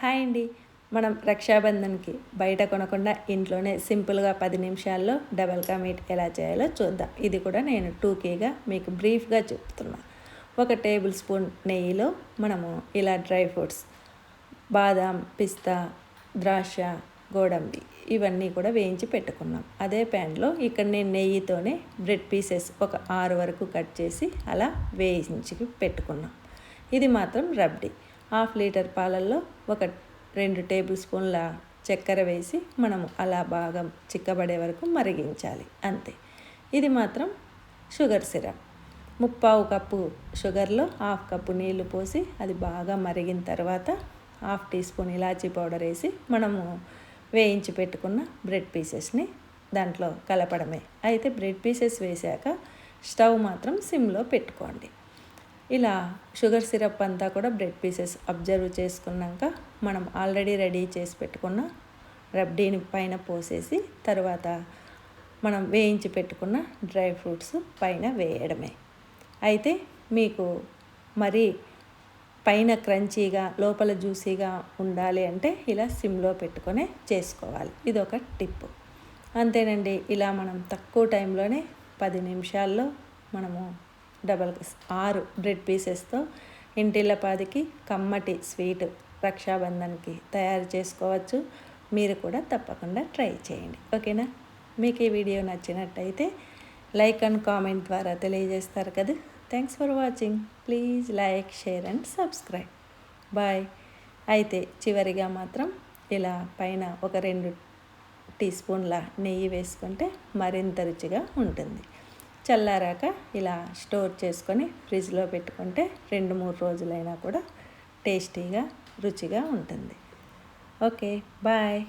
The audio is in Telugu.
హాయ్ అండి. మనం రక్షాబంధన్కి బయట కొనకుండా ఇంట్లోనే సింపుల్గా 10 నిమిషాల్లో డబల్ కా మీట్ ఎలా చేయాలో చూద్దాం. ఇది కూడా నేను 2Kగా మీకు బ్రీఫ్గా చెప్తున్నా. 1 టేబుల్ స్పూన్ నెయ్యిలో మనము ఇలా డ్రై ఫ్రూట్స్ బాదాం, పిస్తా, ద్రాక్ష, గోడంబి ఇవన్నీ కూడా వేయించి పెట్టుకున్నాం. అదే ప్యాన్లో ఇక్కడ నేను నెయ్యితోనే బ్రెడ్ పీసెస్ ఒక 6 వరకు కట్ చేసి అలా వేయించి పెట్టుకున్నాం. ఇది మాత్రం రబ్డీ. 1/2 లీటర్ పాలల్లో ఒక 2 టేబుల్ స్పూన్ల చక్కెర వేసి మనము అలా బాగా చిక్కబడే వరకు మరిగించాలి, అంతే. ఇది మాత్రం షుగర్ సిరప్. 3/4 కప్పు షుగర్లో 1/2 కప్పు నీళ్లు పోసి అది బాగా మరిగిన తర్వాత 1/2 టీ స్పూన్ ఇలాచీ పౌడర్ వేసి మనము వేయించి పెట్టుకున్న బ్రెడ్ పీసెస్ని దాంట్లో కలపడమే. అయితే బ్రెడ్ పీసెస్ వేసాక స్టవ్ మాత్రం సిమ్లో పెట్టుకోండి. ఇలా షుగర్ సిరప్ అంతా కూడా బ్రెడ్ పీసెస్ అబ్జర్వ్ చేసుకున్నాక మనం ఆల్రెడీ రెడీ చేసి పెట్టుకున్న రబ్డీని పైన పోసేసి తర్వాత మనం వేయించి పెట్టుకున్న డ్రై ఫ్రూట్స్ పైన వేయడమే. అయితే మీకు మరీ పైన క్రంచీగా లోపల జ్యూసీగా ఉండాలి అంటే ఇలా సిమ్లో పెట్టుకొని చేసుకోవాలి. ఇదొక టిప్. అంతేనండి. ఇలా మనం తక్కువ టైంలోనే 10 నిమిషాల్లో మనము 6 బ్రెడ్ పీసెస్తో ఇంటిల్లపాదికి కమ్మటి స్వీట్ రక్షాబంధన్కి తయారు చేసుకోవచ్చు. మీరు కూడా తప్పకుండా ట్రై చేయండి. ఓకేనా? మీకు ఈ వీడియో నచ్చినట్టయితే లైక్ అండ్ కామెంట్ ద్వారా తెలియజేస్తారు కదా. Thanks for watching. Please like, share and subscribe. Bye. అయితే చివరిగా మాత్రం ఇలా పైన ఒక 2 టీ స్పూన్ల నెయ్యి వేసుకుంటే మరింత రుచిగా ఉంటుంది. చల్లారాక ఇలా స్టోర్ చేసుకొని ఫ్రిడ్జ్లో పెట్టుకుంటే 2-3 రోజులైనా కూడా టేస్టీగా రుచిగా ఉంటుంది. Okay, bye.